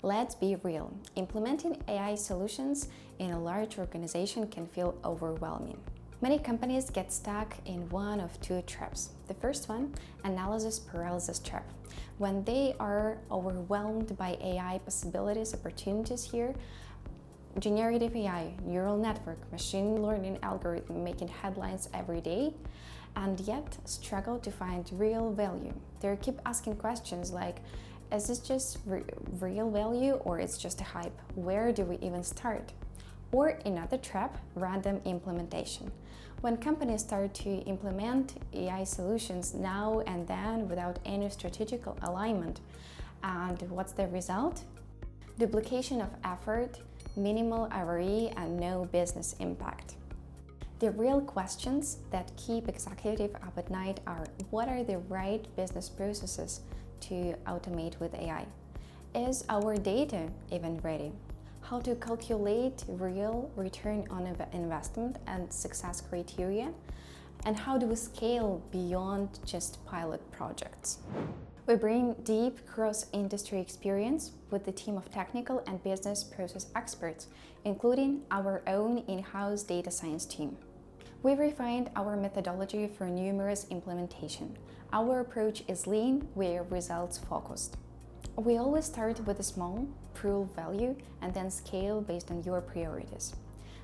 Let's be real. Implementing AI solutions in a large organization can feel overwhelming. Many companies get stuck in one of two traps. The first one, analysis paralysis trap. When they are overwhelmed by AI possibilities, opportunities here, generative AI, neural network, machine learning algorithm making headlines every day, and yet struggle to find real value. They keep asking questions like, is this just real value or it's just a hype? Where do we even start? Or another trap, random implementation. When companies start to implement AI solutions now and then without any strategic alignment, and what's the result? Duplication of effort, minimal ROI, and no business impact. The real questions that keep executives up at night are: what are the right business processes to automate with AI? Is our data even ready? How to calculate real return on investment and success criteria? And how do we scale beyond just pilot projects? We bring deep cross-industry experience with the team of technical and business process experts, including our own in-house data science team. We refined our methodology for numerous implementation. Our approach is lean, we're results focused. We always start with a small, prove value, and then scale based on your priorities.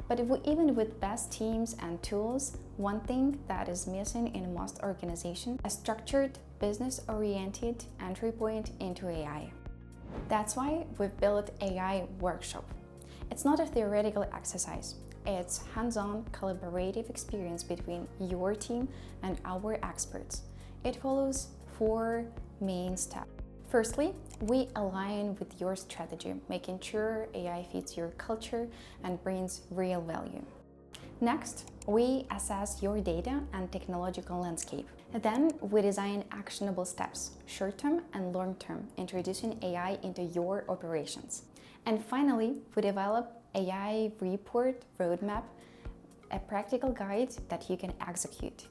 But even with best teams and tools, one thing that is missing in most organizations, a structured, business-oriented entry point into AI. That's why we've built AI Workshop. It's not a theoretical exercise. It's hands-on, collaborative experience between your team and our experts. It follows 4 main steps. Firstly, we align with your strategy, making sure AI fits your culture and brings real value. Next, we assess your data and technological landscape. Then we design actionable steps, short-term and long-term, introducing AI into your operations. And finally, we develop AI report roadmap, a practical guide that you can execute.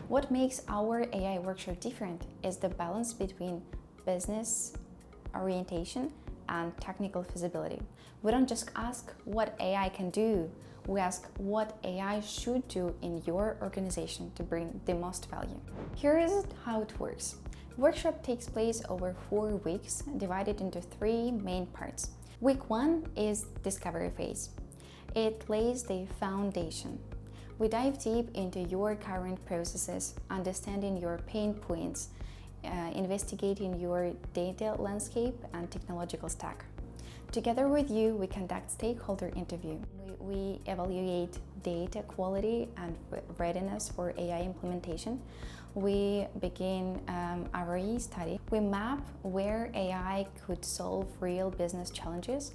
What makes our AI workshop different is the balance between business orientation and technical feasibility. We don't just ask what AI can do, we ask what AI should do in your organization to bring the most value. Here is how it works. Workshop takes place over 4 weeks, divided into 3 main parts. Week 1 is discovery phase. It lays the foundation. We dive deep into your current processes, understanding your pain points, investigating your data landscape and technological stack. Together with you, we conduct stakeholder interview. We evaluate data quality and readiness for AI implementation. We begin ROI study. We map where AI could solve real business challenges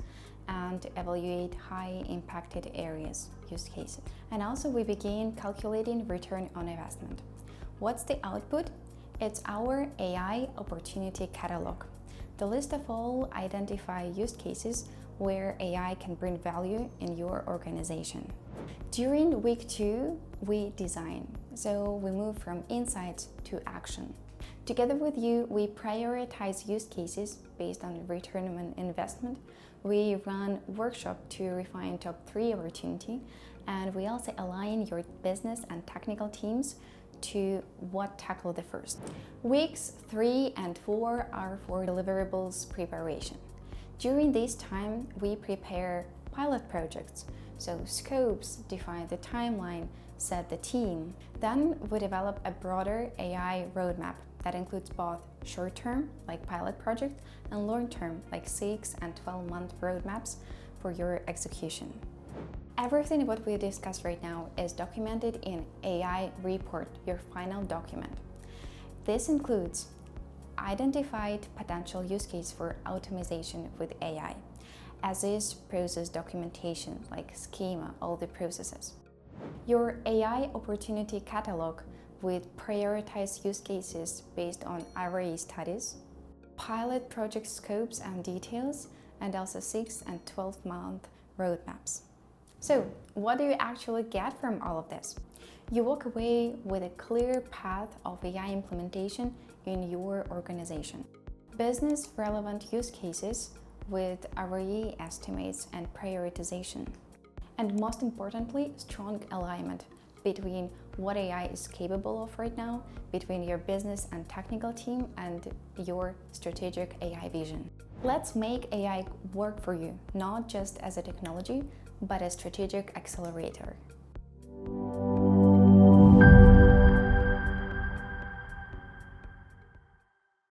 and evaluate high impacted areas, use cases. And also we begin calculating return on investment. What's the output? It's our AI opportunity catalog, the list of all identified use cases where AI can bring value in your organization. During week 2, we design, so we move from insights to action. Together with you, we prioritize use cases based on return on investment. We run workshop to refine top 3 opportunity, and we also align your business and technical teams to what tackle the first. Weeks 3 and 4 are for deliverables preparation. During this time, we prepare pilot projects, so scopes, define the timeline, set the team. Then we develop a broader AI roadmap that includes both short-term, like pilot project, and long-term, like 6 and 12-month roadmaps for your execution. Everything what we discussed right now is documented in AI report, your final document. This includes identified potential use case for automation with AI, as is process documentation like schema, all the processes. Your AI opportunity catalog with prioritized use cases based on ROI studies, pilot project scopes and details, and also 6 and 12-month roadmaps. So, what do you actually get from all of this? You walk away with a clear path of AI implementation in your organization. Business-relevant use cases with ROE estimates and prioritization. And most importantly, strong alignment between what AI is capable of right now, between your business and technical team, and your strategic AI vision. Let's make AI work for you, not just as a technology, but a strategic accelerator.